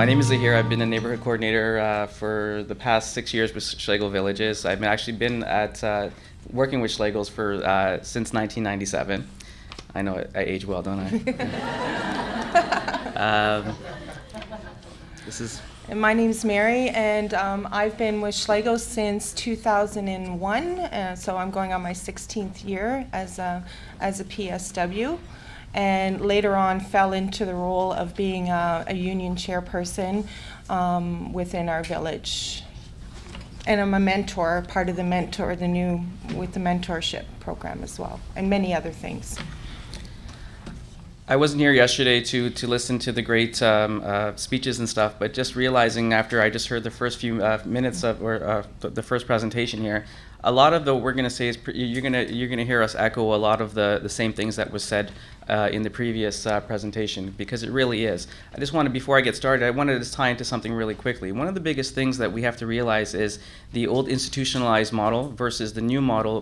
My name is Zaheer. I've been a neighborhood coordinator for the past 6 years with Schlegel Villages. I've actually been at working with Schlegels for since 1997. I know I age well, don't I? This is. And my name's Mary, and I've been with Schlegel since 2001, so I'm going on my 16th year as a PSW. And later on fell into the role of being a union chairperson within our village. And I'm a mentor, part of the with the mentorship program as well, and many other things. I wasn't here yesterday to listen to the great speeches and stuff, but just realizing after I just heard the first few minutes of the first presentation here, a lot of what we're going to say is you're going to hear us echo a lot of the same things that was said in the previous presentation, because it really is. I just wanted, before I get started, I wanted to tie into something really quickly. One of the biggest things that we have to realize is the old institutionalized model versus the new model.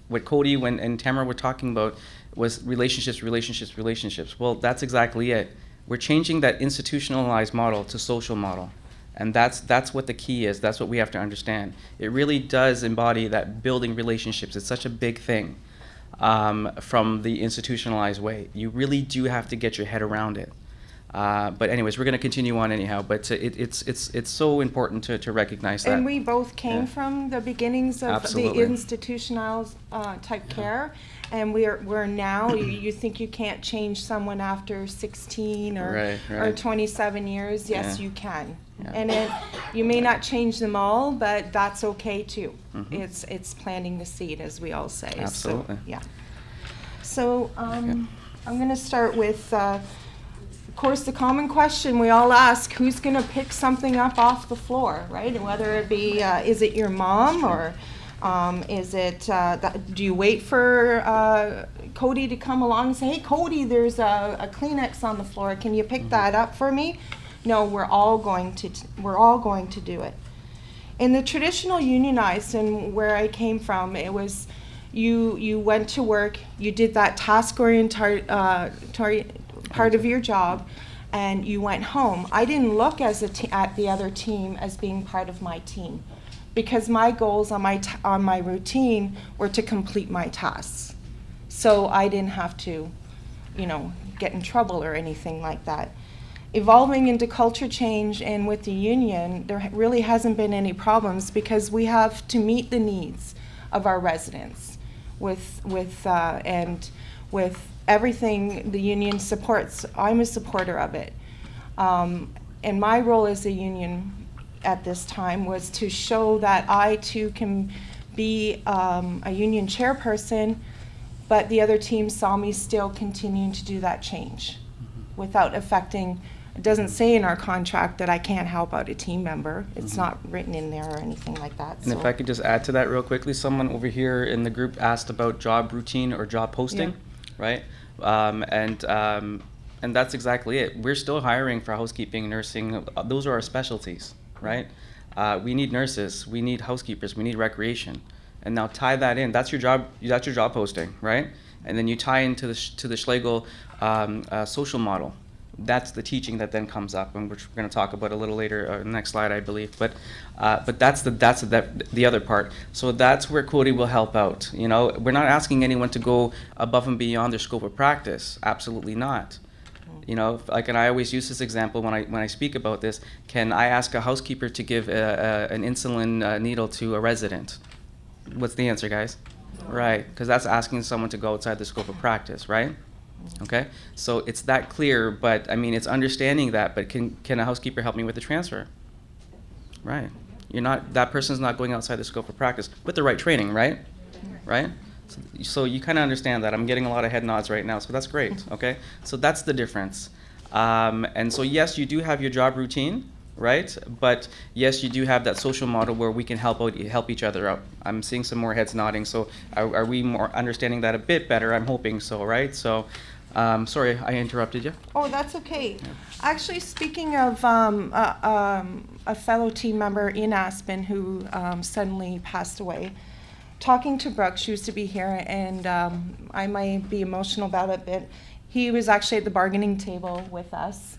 What Cody and Tamara were talking about was relationships. Well, that's exactly it. We're changing that institutionalized model to social model. And that's what the key is. That's what we have to understand. It really does embody that building relationships. It's such a big thing from the institutionalized way. You really do have to get your head around it. But anyways, we're going to continue on anyhow. But it's so important to recognize that. And we both came from the beginnings of Absolutely. the institutional type care. And we're now, you think you can't change someone after 16 or 27 years. Yes, you can. Yeah. And you may not change them all, but that's okay too. Mm-hmm. It's planting the seed, as we all say. Absolutely. So, yeah. So I'm going to start with, of course, the common question we all ask: who's going to pick something up off the floor, right? And whether it be, is it your mom or is it, do you wait for Cody to come along and say, hey, Cody, there's a Kleenex on the floor. Can you pick that up for me? No, we're all going to do it. In the traditional unionized, and where I came from, it was you went to work, you did that task-oriented part of your job, and you went home. I didn't look at the other team as being part of my team, because my goals on my routine were to complete my tasks. So I didn't have to, get in trouble or anything like that. Evolving into culture change and with the union, there really hasn't been any problems, because we have to meet the needs of our residents with everything the union supports. I'm a supporter of it. And my role as a union at this time was to show that I too can be a union chairperson, but the other team saw me still continuing to do that change without affecting. It doesn't say in our contract that I can't help out a team member. It's not written in there or anything like that. And if I could just add to that real quickly, someone over here in the group asked about job routine or job posting, right? And that's exactly it. We're still hiring for housekeeping, nursing. Those are our specialties, right? We need nurses, we need housekeepers, we need recreation. And now tie that in. That's your job posting, right? And then you tie into the Schlegel social model. That's the teaching that then comes up, and which we're going to talk about a little later, next slide, I believe. But that's the other part. So that's where Cody will help out. We're not asking anyone to go above and beyond their scope of practice. Absolutely not. And I always use this example when I speak about this. Can I ask a housekeeper to give an insulin needle to a resident? What's the answer, guys? Right, because that's asking someone to go outside the scope of practice, right? Okay, so it's that clear, but it's understanding that. But can a housekeeper help me with the transfer? Right, that person's not going outside the scope of practice with the right training, right? Right. So you kind of understand that. I'm getting a lot of head nods right now, so that's great. Okay, so that's the difference. And so yes, you do have your job routine, right? But yes, you do have that social model where we can help each other out. I'm seeing some more heads nodding. So are we more understanding that a bit better? I'm hoping so, right? So, sorry, I interrupted you. Oh, that's okay. Yeah. Actually, speaking of a fellow team member in Aspen who suddenly passed away, talking to Brooke, she used to be here, and I might be emotional about it, but he was actually at the bargaining table with us.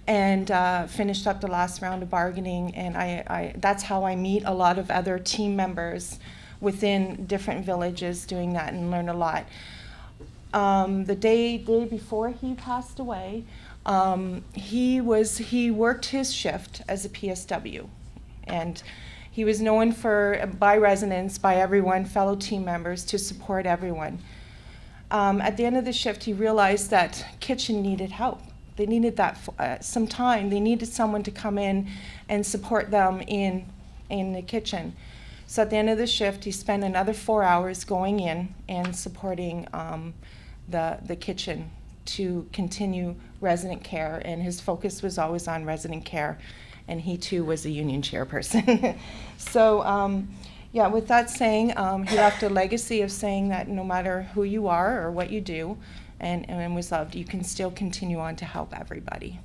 and finished up the last round of bargaining. And that's how I meet a lot of other team members within different villages doing that and learn a lot. The day before he passed away, he worked his shift as a PSW, and he was known by residents, by everyone, fellow team members, to support everyone. At the end of the shift, he realized that kitchen needed help. They needed that some time. They needed someone to come in and support them in the kitchen. So at the end of the shift, he spent another 4 hours going in and supporting the kitchen to continue resident care, and his focus was always on resident care, and he too was a union chairperson. So yeah, with that saying, he left a legacy of saying that no matter who you are or what you do, and was loved, you can still continue on to help everybody.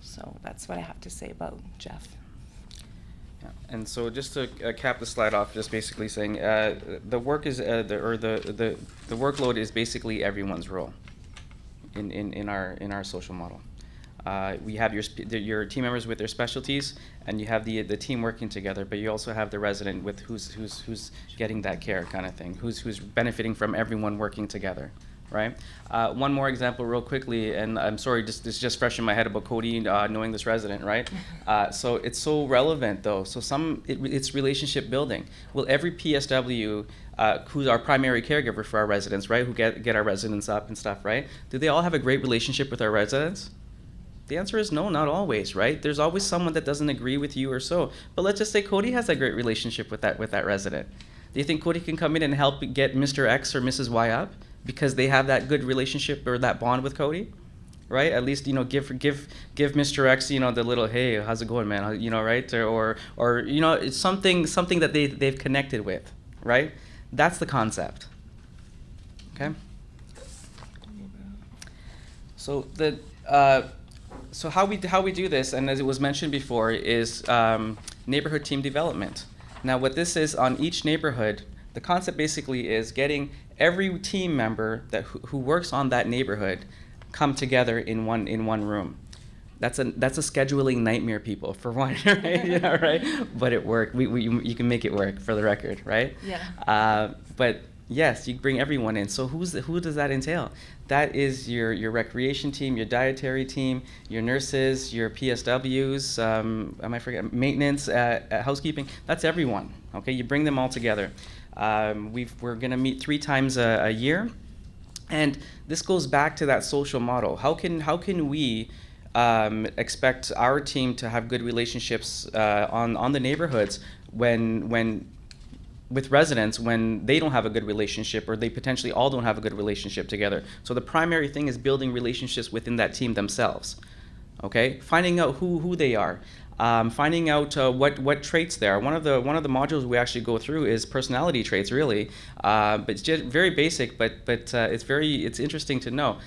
So that's what I have to say about Jeff. Yeah. And so just to cap the slide off, just basically saying the work is the workload is basically everyone's role in our social model. We have your team members with their specialties, and you have the team working together. But you also have the resident with who's getting that care kind of thing, who's benefiting from everyone working together, right? One more example, real quickly, and I'm sorry, this is just fresh in my head about Cody knowing this resident, right? So it's so relevant though. So it's relationship building. Well, every PSW who's our primary caregiver for our residents, right? Who get our residents up and stuff, right? Do they all have a great relationship with our residents? The answer is no, not always, right? There's always someone that doesn't agree with you or so. But let's just say Cody has a great relationship with that resident. Do you think Cody can come in and help get Mr. X or Mrs. Y up because they have that good relationship or that bond with Cody, right? At least, give Mr. X, the little, hey, how's it going, man? Right? Or it's something that they've connected with, right? That's the concept. Okay. So So how we do this, and as it was mentioned before, is neighborhood team development. Now what this is on each neighborhood, the concept basically is getting every team member who works on that neighborhood come together in one room. That's a scheduling nightmare, people, for one, right? Right? But it worked. You can make it work, for the record, right? Yeah. But yes, you bring everyone in. So who does that entail? That is your recreation team, your dietary team, your nurses, your PSWs, maintenance, housekeeping. That's everyone. Okay, you bring them all together. We're going to meet 3 times a year, and this goes back to that social model. How can we expect our team to have good relationships on the neighborhoods with residents when they don't have a good relationship, or they potentially all don't have a good relationship together? So the primary thing is building relationships within that team themselves. Okay, finding out who they are, finding out what traits they are. One of the modules we actually go through is personality traits, really, but it's just very basic. But it's interesting to know.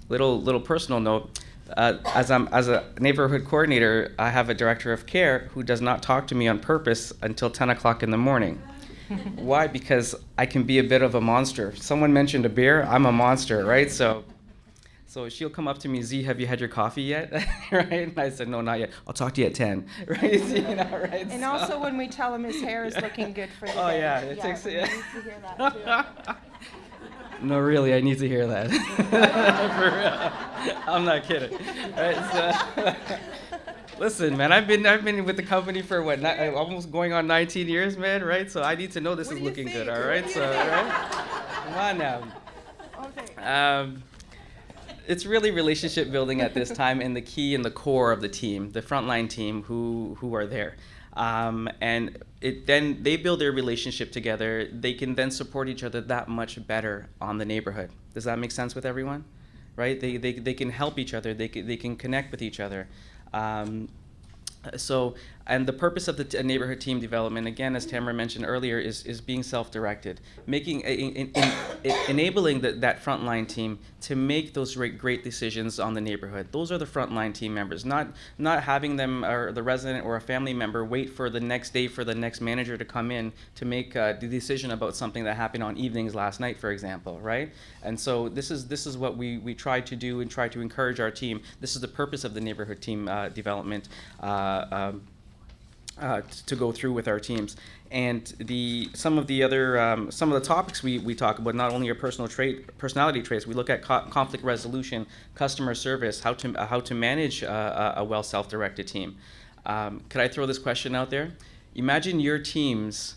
Little personal note. As a neighborhood coordinator, I have a director of care who does not talk to me on purpose until 10 o'clock in the morning. Why? Because I can be a bit of a monster. Someone mentioned a beer. I'm a monster, right? So she'll come up to me, Z, have you had your coffee yet? Right? And I said, no, not yet. I'll talk to you at 10. Right? Right? And also when we tell him his hair is looking good for the day. Oh, yeah. It takes, he needs to hear that too. No, really, I need to hear that. For real. I'm not kidding. Right, so, listen, man, I've been with the company for almost going on 19 years, man, right? So I need to know this is looking good, all right? So, right? Come on now. Okay. It's really relationship building at this time, and the key and the core of the team, the frontline team who are there. And then they build their relationship together. They can then support each other that much better on the neighborhood. Does that make sense with everyone? Right? They can help each other. They can connect with each other. So And the purpose of the neighborhood team development, again, as Tamara mentioned earlier, is being self-directed, enabling that frontline team to make those great decisions on the neighborhood. Those are the frontline team members, not having them or the resident or a family member wait for the next day for the next manager to come in to make the decision about something that happened on evenings last night, for example, right? And so this is what we try to do and try to encourage our team. This is the purpose of the neighborhood team development. To go through with our teams, and some of the topics we talk about, not only our personality traits. We look at conflict resolution, customer service, how to manage a well self-directed team. Could I throw this question out there? Imagine your team's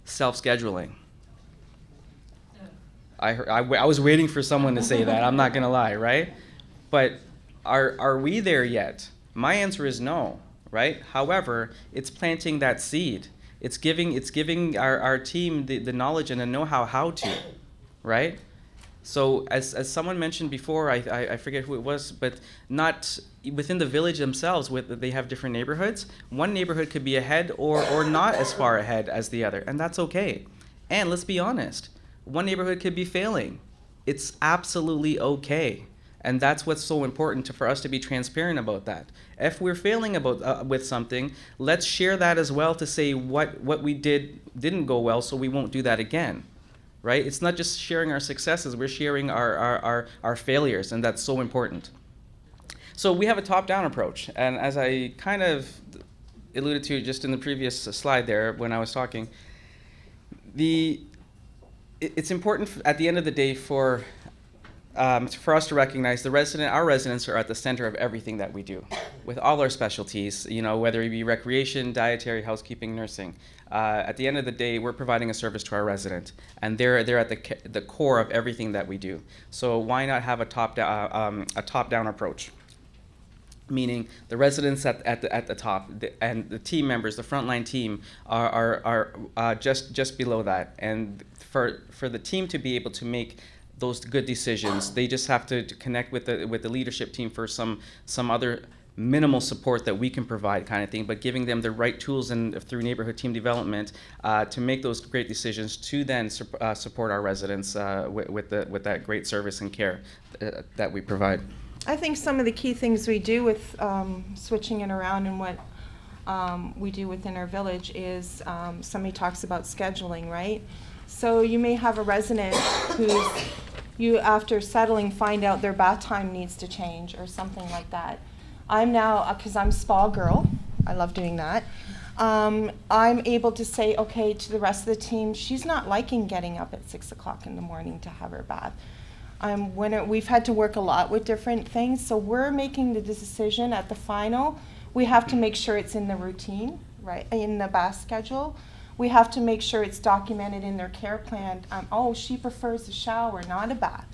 self-scheduling. I was waiting for someone to say that. I'm not gonna lie, right? But are we there yet? My answer is no. Right? However, it's planting that seed. It's giving our team the knowledge and the know-how how to, right? So as someone mentioned before, I forget who it was, but not within the village themselves, they have different neighborhoods. One neighborhood could be ahead or not as far ahead as the other, and that's okay. And let's be honest, one neighborhood could be failing. It's absolutely okay. And that's what's so important for us to be transparent about that. If we're failing with something, let's share that as well to say what we didn't go well, so we won't do that again, right? It's not just sharing our successes, we're sharing our failures, and that's so important. So we have a top-down approach, and as I kind of alluded to just in the previous slide there when I was talking, it's important at the end of the day for us to recognize our residents are at the center of everything that we do, with all our specialties, whether it be recreation, dietary, housekeeping, nursing. At the end of the day, we're providing a service to our resident, and they're at the core of everything that we do. So why not have a top-down approach? Meaning the residents at the top, and the team members, the frontline team, are just below that. And for the team to be able to make those good decisions, they just have to connect with the leadership team for some other minimal support that we can provide, kind of thing, but giving them the right tools and through neighborhood team development to make those great decisions to then support our residents with that great service and care that we provide. I think some of the key things we do with switching it around and what we do within our village is somebody talks about scheduling, right? So you may have a resident you after settling find out their bath time needs to change or something like that. I'm now, because I'm spa girl, I love doing that, I'm able to say, okay, to the rest of the team, she's not liking getting up at 6 o'clock in the morning to have her bath. We've had to work a lot with different things, so we're making the decision at the final. We have to make sure it's in the routine, right, in the bath schedule. We have to make sure it's documented in their care plan. She prefers a shower, not a bath.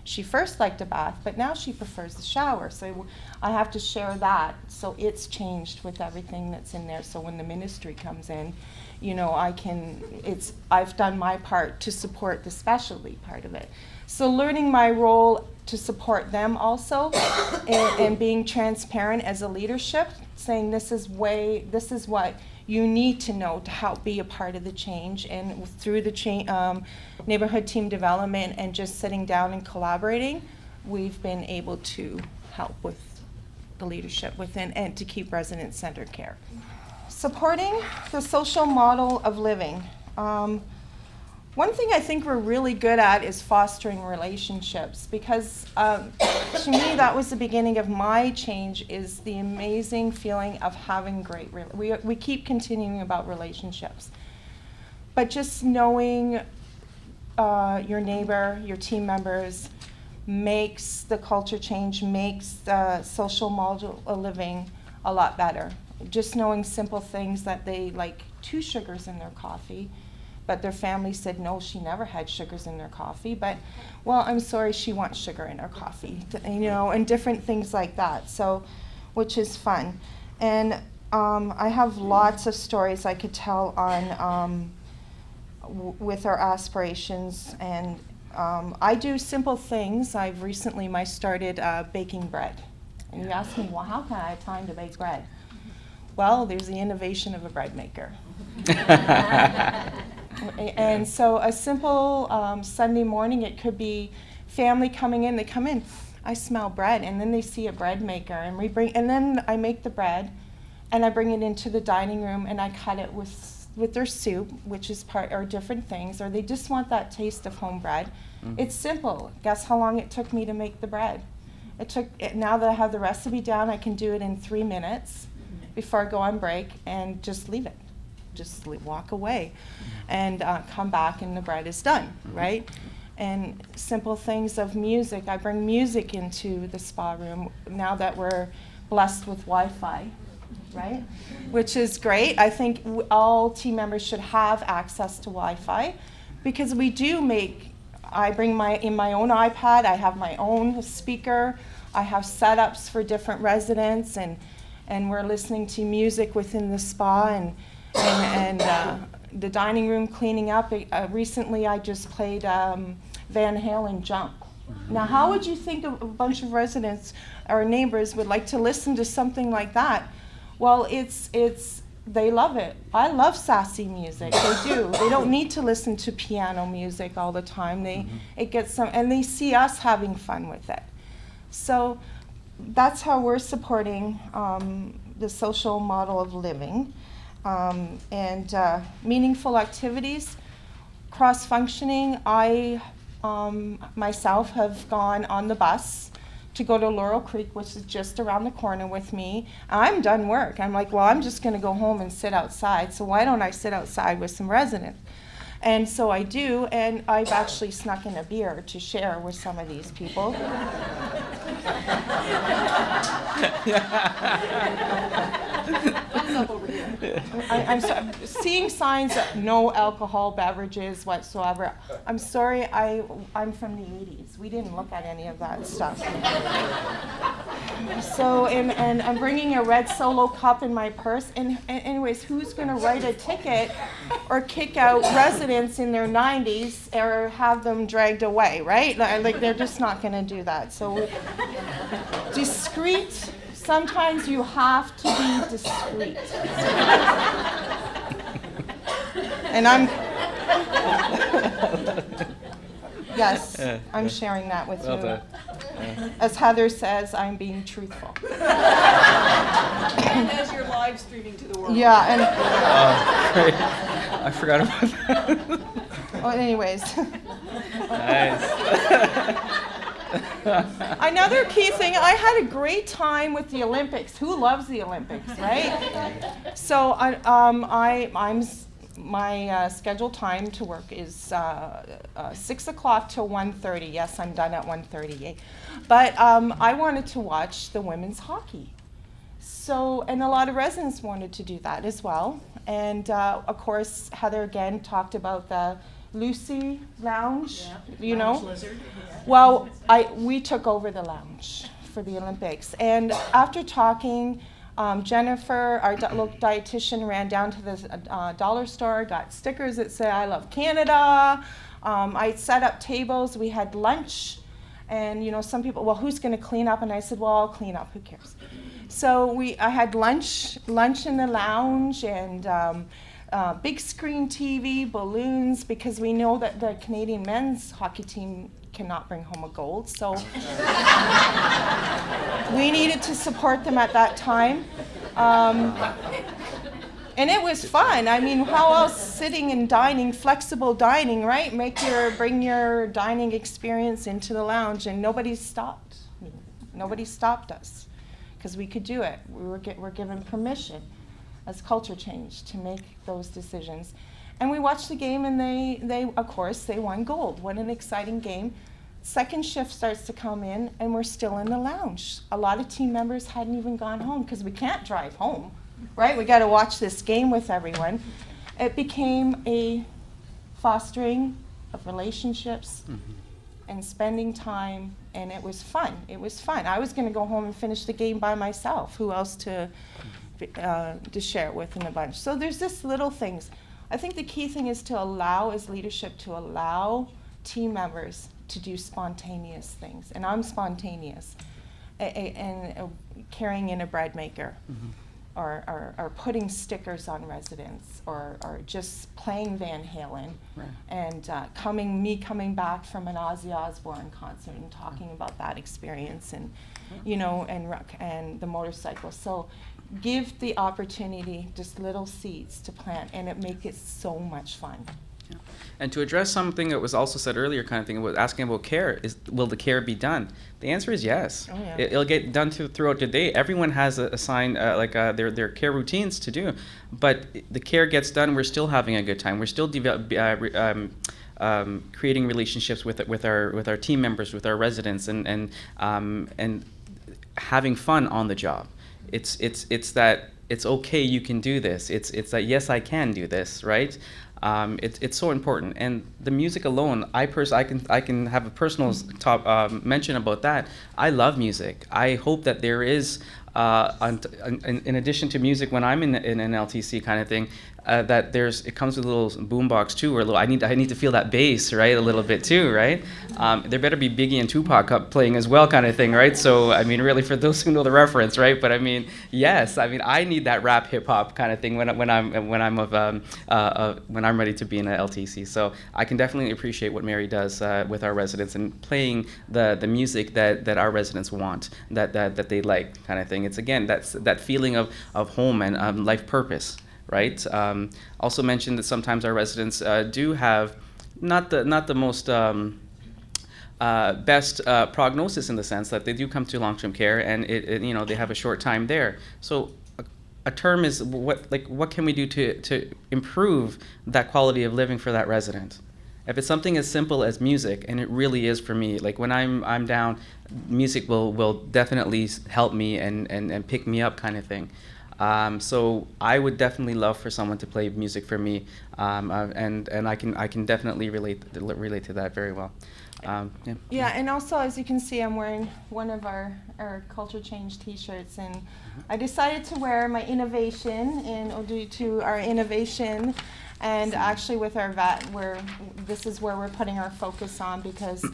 She first liked a bath, but now she prefers the shower. So I have to share that. So it's changed with everything that's in there. So when the ministry comes in, I've done my part to support the specialty part of it. So learning my role to support them also and being transparent as a leadership, saying this is what you need to know to help be a part of the change, and through the neighborhood team development and just sitting down and collaborating, we've been able to help with the leadership within and to keep resident-centered care. Supporting the social model of living. One thing I think we're really good at is fostering relationships, because to me that was the beginning of my change, is the amazing feeling of having great we keep continuing about relationships, but just knowing your neighbor, your team members, makes the culture change, makes the social model of living a lot better. Just knowing simple things that they like 2 sugars in their coffee, but their family said, no, she never had sugars in their coffee, but, well, I'm sorry, she wants sugar in her coffee, and different things like that, so, which is fun. And I have lots of stories I could tell on, with our aspirations, and I do simple things. I've recently started baking bread. And you ask me, well, how can I have time to bake bread? Well, there's the innovation of a bread maker. And so a simple Sunday morning, it could be family coming in. They come in, I smell bread, and then they see a bread maker, and and then I make the bread, and I bring it into the dining room, and I cut it with their soup, which is or different things, or they just want that taste of home bread. It's simple. Guess how long it took me to make the bread? Now that I have the recipe down, I can do it in 3 minutes before I go on break and just leave it. Just walk away and come back and the bread is done, right? And simple things of music. I bring music into the spa room now that we're blessed with Wi-Fi, right? Which is great. I think all team members should have access to Wi-Fi because we do I bring in my own iPad, I have my own speaker, I have setups for different residents, and we're listening to music within the spa and the dining room cleaning up. Recently I just played Van Halen Jump. Now how would you think a bunch of residents or neighbors would like to listen to something like that? Well, they love it. I love sassy music. They do. They don't need to listen to piano music all the time. It gets them, and they see us having fun with it. So that's how we're supporting the social model of living, and meaningful activities, cross-functioning. I myself have gone on the bus to go to Laurel Creek, which is just around the corner with me. I'm done work. I'm like, well, I'm just going to go home and sit outside. So why don't I sit outside with some residents? And so I do, and I've actually snuck in a beer to share with some of these people. Thumbs up over here. I'm seeing signs of no alcohol beverages whatsoever. I'm sorry, I'm from the 80s. We didn't look at any of that stuff. So, and I'm bringing a red Solo cup in my purse. And anyways, who's going to write a ticket or kick out residents in their 90s or have them dragged away, right? Like they're just not going to do that. So discreet. Sometimes you have to be discreet. And yes, I'm sharing that with you. As Heather says, I'm being truthful. And as you're live streaming to the world. Yeah, and Great. I forgot about that. well, anyways. Nice. Another key thing, I had a great time with the Olympics. Who loves the Olympics, right? So my scheduled time to work is 6 o'clock till 1:30. Yes, I'm done at 1:30. But I wanted to watch the women's hockey. So, and a lot of residents wanted to do that as well. And of course, Heather again talked about the Lucy Lounge, you know. Lizard. Well, we took over the lounge for the Olympics. And after talking, Jennifer, our local dietitian, ran down to the dollar store, got stickers that say, I love Canada. I set up tables, we had lunch. And you know, some people, well, who's gonna clean up? And I said, well, I'll clean up, who cares? So I had lunch in the lounge, and big screen TV, balloons, because we know that the Canadian men's hockey team cannot bring home a gold. So we needed to support them at that time. And it was fun. I mean, how else sitting and dining, flexible dining, right? Bring your dining experience into the lounge, and nobody stopped. Nobody stopped us because we could do it. We're given permission as culture change to make those decisions. And we watched the game, and they of course, they won gold. What an exciting game. Second shift starts to come in, and we're still in the lounge. A lot of team members hadn't even gone home because we can't drive home, right? We got to watch this game with everyone. It became a fostering of relationships and spending time, and it was fun. It was fun. I was going to go home and finish the game by myself. Who else to share it with in a bunch? So there's just little things. I think the key thing is to allow, as leadership, to allow team members to do spontaneous things. And I'm spontaneous, and carrying in a bread maker. are putting stickers on residents, or just playing Van Halen, Right. and coming back from an Ozzy Osbourne concert and talking about that experience, and and the motorcycle. So give the opportunity, just little seeds to plant, and it make it so much fun. Yeah. And to address something that was also said earlier, kind of thing, about asking about care, will the care be done? The answer is yes. Oh, yeah. It'll get done throughout the day. Everyone has assigned their care routines to do, but the care gets done. We're still having a good time. We're still creating relationships with our team members, with our residents, and having fun on the job. It's that it's okay, you can do this. It's that yes, I can do this, right? It's so important, and the music alone. I can have a personal mention about that. I love music. I hope that there is, in addition to music, when I'm in an LTC kind of thing, that it comes with a little boombox too, or a little. I need to feel that bass, right, a little bit too, right? There better be Biggie and Tupac up playing as well, kind of thing, right? So I mean, really, for those who know the reference, right? But I mean, yes, I mean, I need that rap hip hop kind of thing when I'm ready to be in a LTC. So I can definitely appreciate what Mary does with our residents and playing the music that our residents want, that they like, kind of thing. It's again that feeling of home and life purpose. Right. Also mentioned that sometimes our residents do have not the most best prognosis, in the sense that they do come to long-term care, and they have a short time there. So a term is what can we do to improve that quality of living for that resident? If it's something as simple as music, and it really is for me, like when I'm down, music will definitely help me and pick me up, kind of thing. So I would definitely love for someone to play music for me, and I can definitely relate to that very well. Yeah, and also, as you can see, I'm wearing one of our Culture Change T-shirts, and I decided to wear my innovation due to our innovation, and actually with our VET, this is where we're putting our focus on, because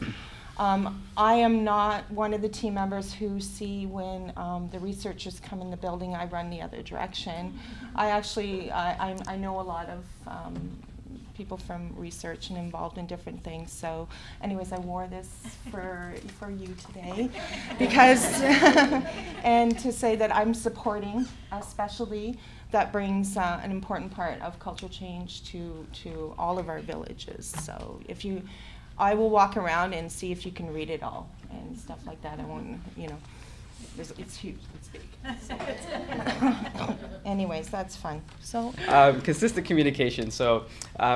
I am not one of the team members who see when the researchers come in the building. I run the other direction. I know a lot of people from research and involved in different things. So anyways, I wore this for you today because, and to say that I'm supporting, especially that brings an important part of culture change to all of our villages. So I will walk around and see if you can read it all and stuff like that. I won't, it's huge, it's big. So. Anyways, that's fun. So consistent communication. So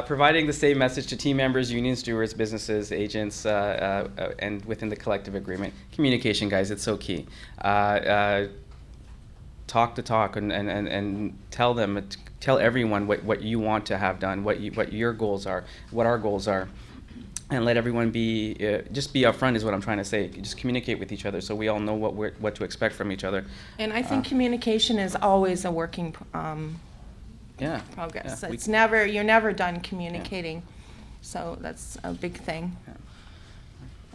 providing the same message to team members, union stewards, businesses, agents, and within the collective agreement. Communication, guys, it's so key. Talk the talk and tell everyone what you want to have done, what your goals are, what our goals are. And let everyone just be upfront, is what I'm trying to say. Just communicate with each other so we all know what to expect from each other. And I think communication is always a working progress. Yeah, you're never done communicating. Yeah. So that's a big thing.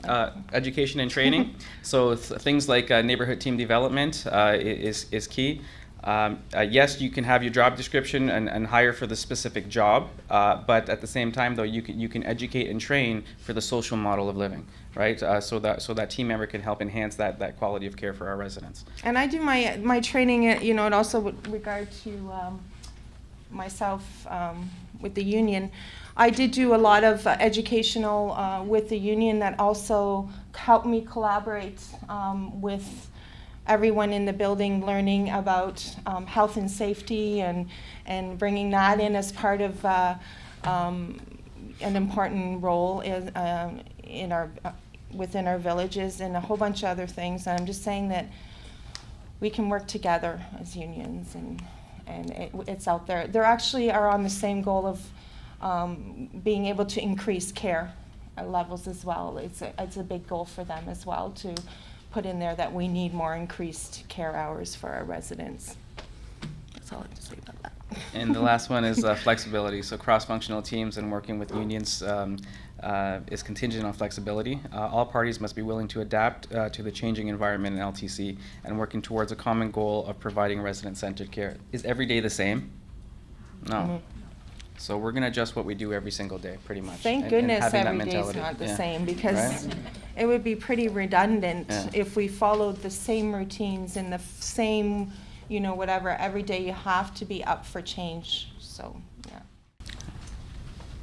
Yeah. Education and training. So things like neighborhood team development is key. Yes, you can have your job description and hire for the specific job, but at the same time, though, you can educate and train for the social model of living, right? So that team member can help enhance that quality of care for our residents. And I do my training, and also with regard to myself with the union. I did do a lot of educational with the union that also helped me collaborate with everyone in the building, learning about health and safety and bringing that in as part of an important role within our villages, and a whole bunch of other things. And I'm just saying that we can work together as unions, and it's out there. They actually are on the same goal of being able to increase care levels as well. It's a big goal for them as well to put in there that we need more increased care hours for our residents. That's all I have to say about that. And the last one is flexibility. So cross-functional teams and working with unions is contingent on flexibility. All parties must be willing to adapt to the changing environment in LTC and working towards a common goal of providing resident-centered care. Is every day the same? No. Mm-hmm. So we're going to adjust what we do every single day, pretty much. Thank and goodness having that every day's mentality. not the Yeah. same, because Right? it would be pretty redundant Yeah. if we followed the same routines and the same, whatever. Every day you have to be up for change, so, yeah.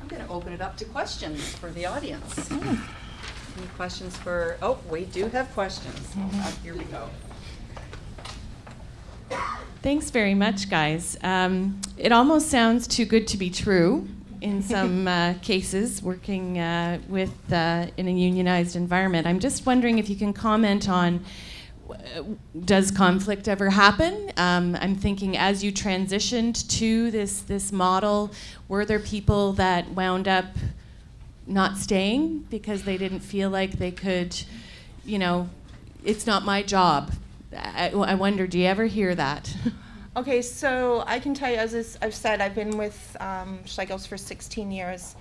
I'm going to open it up to questions for the audience. Hmm. Any questions for, we do have questions. Here we go. Thanks very much, guys. It almost sounds too good to be true in some cases, working with in a unionized environment. I'm just wondering if you can comment on, does conflict ever happen? I'm thinking as you transitioned to this model, were there people that wound up not staying because they didn't feel like they could, it's not my job? I wonder, do you ever hear that? Okay, so I can tell you, as I've said, I've been with Schlegel's for 16 years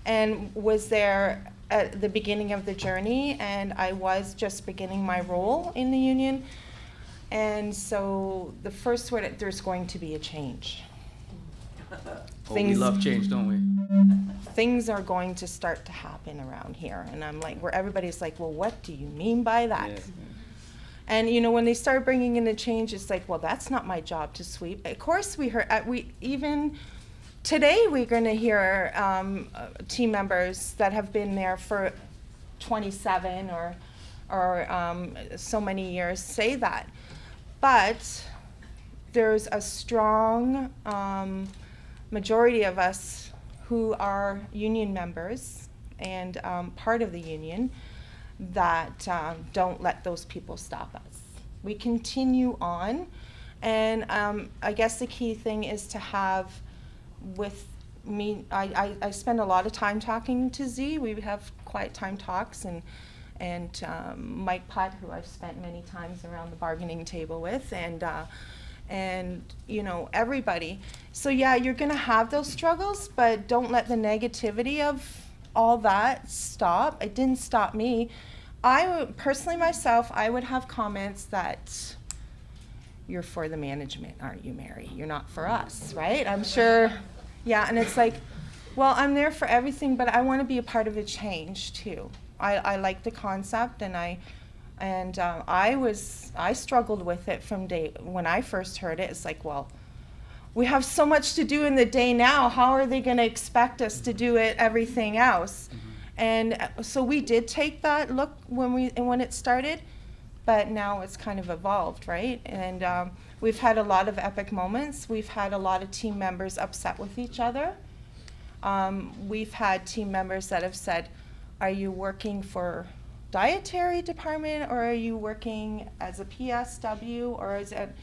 and was there at the beginning of the journey, and I was just beginning my role in the union. And so the first word, there's going to be a change. Oh, we love change, don't we? Things are going to start to happen around here. And I'm like, where everybody's like, well, what do you mean by that? Yeah. And when they start bringing in a change, it's like, well, that's not my job to sweep. Of course, we heard even today we're going to hear team members that have been there for 27 or so many years say that. But there's a strong majority of us who are union members and part of the union that don't let those people stop us. We continue on, and I guess the key thing is to have with me, I spend a lot of time talking to Z. We have quiet time talks, and Mike Putt, who I've spent many times around the bargaining table with, and everybody. So yeah, you're gonna have those struggles, but don't let the negativity of all that stop. It didn't stop me. I would, personally myself, I would have comments that you're for the management, aren't you, Mary? You're not for us, right? I'm sure, yeah, and it's like, well, I'm there for everything, but I want to be a part of a change too. I like the concept, and I struggled with it from day when I first heard it. It's like, well, we have so much to do in the day now. How are they going to expect us to do everything else? Mm-hmm. And so we did take that look when it started, but now it's kind of evolved, right? And we've had a lot of epic moments. We've had a lot of team members upset with each other. We've had team members that have said, "Are you working for dietary department, or are you working as a PSW, or is it?"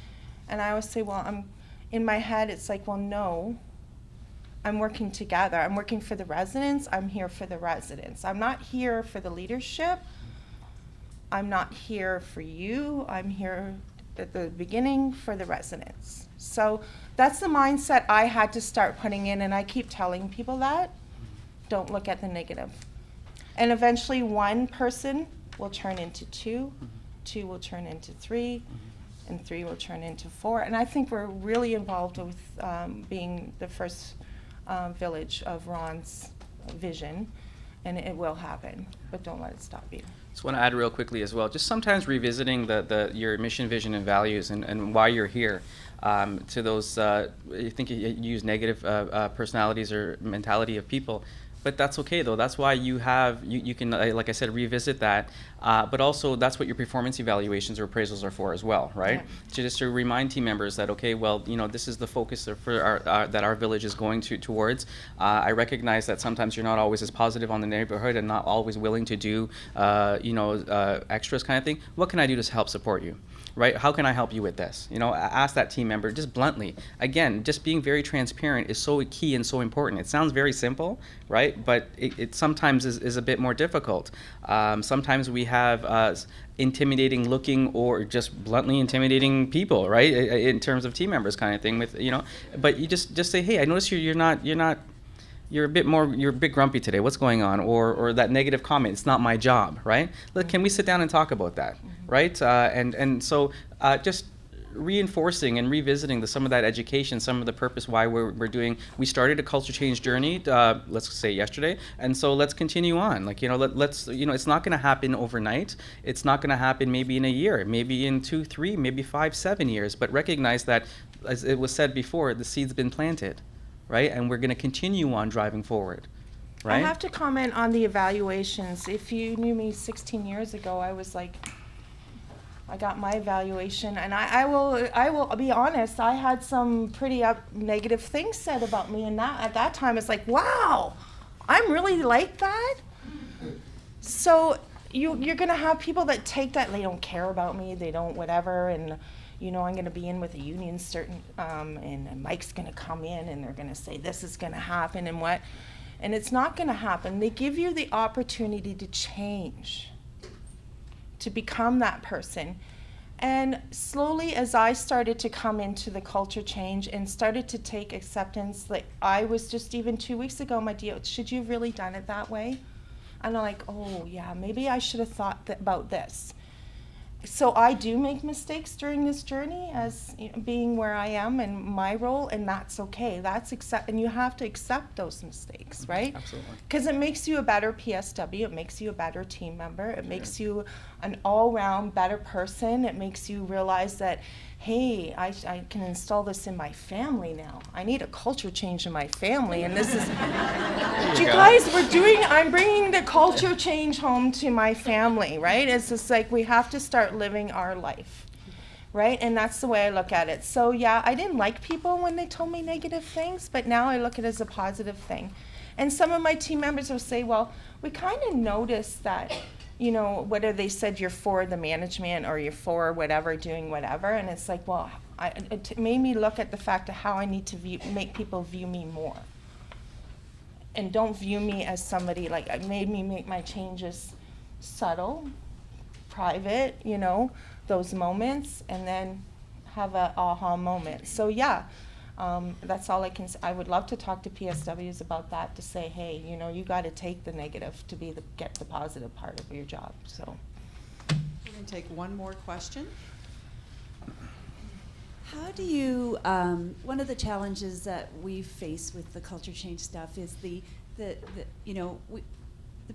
And I always say, well, in my head, it's like, well, no, I'm working together. I'm working for the residents. I'm here for the residents. I'm not here for the leadership. I'm not here for you. I'm here at the beginning for the residents. So that's the mindset I had to start putting in, and I keep telling people that. Don't look at the negative. And eventually one person will turn into two, two will turn into three, and three will turn into four. And I think we're really involved with being the first village of Ron's vision, and it will happen, but don't let it stop you. Just want to add real quickly as well, just sometimes revisiting your mission, vision, and values and why you're here. To those, you think you use negative personalities or mentality of people, but that's okay though. That's why you can, like I said, revisit that. But also that's what your performance evaluations or appraisals are for as well, right? Yeah. Just to remind team members that, okay, well, this is the focus for that our village is going towards. I recognize that sometimes you're not always as positive on the neighborhood and not always willing to do, extras kind of thing. What can I do to help support you? right? How can I help you with this? You know, ask that team member just bluntly. Again, just being very transparent is so key and so important. It sounds very simple, right? But it sometimes is a bit more difficult. Sometimes we have intimidating looking or just bluntly intimidating people, right? In terms of team members kind of thing with, you know, but you just say, hey, I notice you're a bit grumpy today. What's going on? Or that negative comment. It's not my job, right? Look, can we sit down and talk about that, right? And so just reinforcing and revisiting some of that education, some of the purpose why we're doing. We started a culture change journey, let's say yesterday, and so let's continue on. Like, you know, let's you know, it's not going to happen overnight. It's not going to happen maybe in a year, maybe in 2, 3, maybe 5, 7 years. But recognize that, as it was said before, the seed's been planted. Right, and we're going to continue on driving forward, right? I have to comment on the evaluations. If you knew me 16 years ago, I was like, I got my evaluation, and I will be honest. I had some pretty negative things said about me, and that at that time it's like, wow, I'm really like that. So you're going to have people that take that, they don't care about me, they don't whatever, and you know, I'm going to be in with a union certain, and Mike's going to come in and they're going to say this is going to happen and what, and it's not going to happen. They give you the opportunity to change, to become that person. And slowly, as I started to come into the culture change and started to take acceptance, like I was just even 2 weeks ago, my deal, should you have really done it that way? And I'm like, oh yeah, maybe I should have thought about this. So I do make mistakes during this journey as you know, being where I am in my role, and that's okay. That's and you have to accept those mistakes, right? Absolutely. Because it makes you a better PSW, it makes you a better team member, it makes you an all-round better person, it makes you realize that, hey, I can install this in my family now. I need a culture change in my family, and this is, you guys, I'm bringing the culture change home to my family, right? It's just like we have to start living our life, right? And that's the way I look at it. So yeah, I didn't like people when they told me negative things, but now I look at it as a positive thing. And some of my team members will say, well, we kind of noticed that, you know, whether they said you're for the management or you're for whatever, doing whatever, and it's like, well, it made me look at the fact of how I need to make people view me more. And don't view me as somebody, like, it made me make my changes subtle, private, you know, those moments, and then have a aha moment. So yeah, that's all I can say. I would love to talk to PSWs about that, to say, hey, you know, you got to take the negative to get the positive part of your job. So We're going to take one more question. How do you, one of the challenges that we face with the culture change stuff is the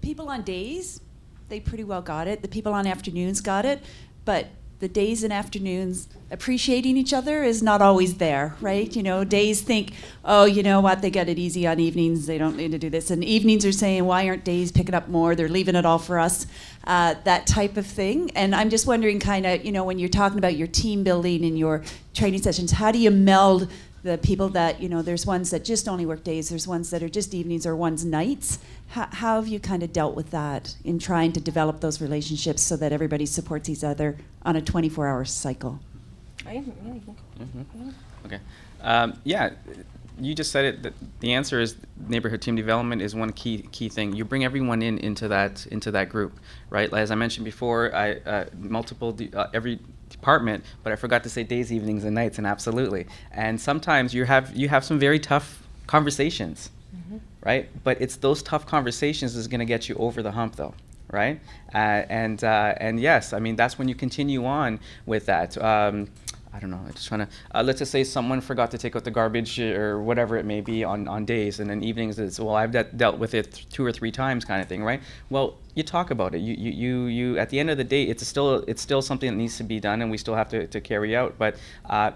people on days, they pretty well got it. The people on afternoons got it, but the days and afternoons appreciating each other is not always there, right? You know, days think, oh, you know what, they get it easy on evenings, they don't need to do this. And evenings are saying, why aren't days picking up more? They're leaving it all for us, that type of thing. And I'm just wondering kind of, you know, when you're talking about your team building and your training sessions, how do you meld the people that, you know, there's ones that just only work days, there's ones that are just evenings or one's nights. How have you kind of dealt with that in trying to develop those relationships so that everybody supports each other on a 24-hour cycle? Okay. Yeah, you just said it. The answer is neighborhood team development is one key thing. You bring everyone into that group, right? As I mentioned before, every department, but I forgot to say days, evenings, and nights, and absolutely. And sometimes you have some very tough conversations, right? But it's those tough conversations that's going to get you over the hump, though, right? And yes, I mean, that's when you continue on with that. I don't know, I'm just trying to, let's just say someone forgot to take out the garbage or whatever it may be on days, and then evenings it's, well, I've dealt with it 2 or 3 times kind of thing, right? Well, you talk about it. You at the end of the day, it's still something that needs to be done, and we still have to carry out. But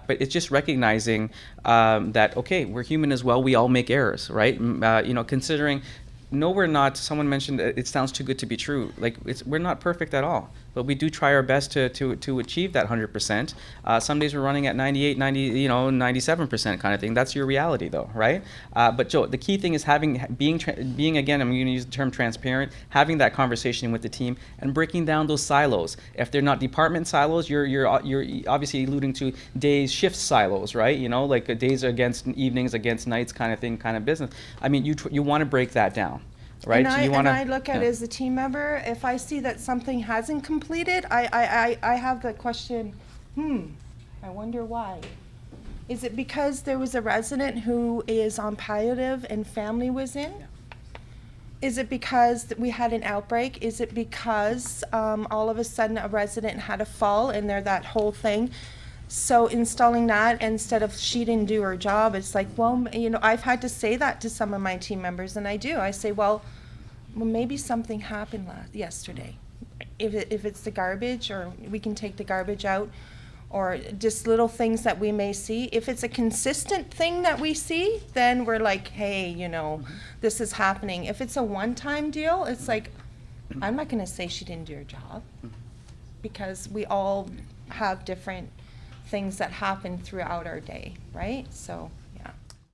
it's just recognizing that, okay, we're human as well. We all make errors, right? You know, considering, no, we're not. Someone mentioned it sounds too good to be true. Like, we're not perfect at all. but we do try our best to achieve that 100%. Some days we're running at 98, 90, 97% kind of thing. That's your reality though, right? But Joe, the key thing is being again, I'm going to use the term transparent, having that conversation with the team and breaking down those silos. If they're not department silos, you're obviously alluding to days, shift silos, right? Like days against evenings, against nights kind of thing, kind of business. I mean, you want to break that down. Right? And, So you wanna, I look at it as a team member. If I see that something hasn't completed, I have the question, I wonder why. Is it because there was a resident who is on palliative and family was in? Is it because we had an outbreak? Is it because all of a sudden a resident had a fall and they're that whole thing? So installing that instead of she didn't do her job, it's like, well, I've had to say that to some of my team members, and I do. I say, well, maybe something happened yesterday. If it's the garbage, or we can take the garbage out, or just little things that we may see. If it's a consistent thing that we see, then we're like, hey, this is happening. If it's a one-time deal, it's like, I'm not going to say she didn't do her job, because we all have different things that happen throughout our day, right? So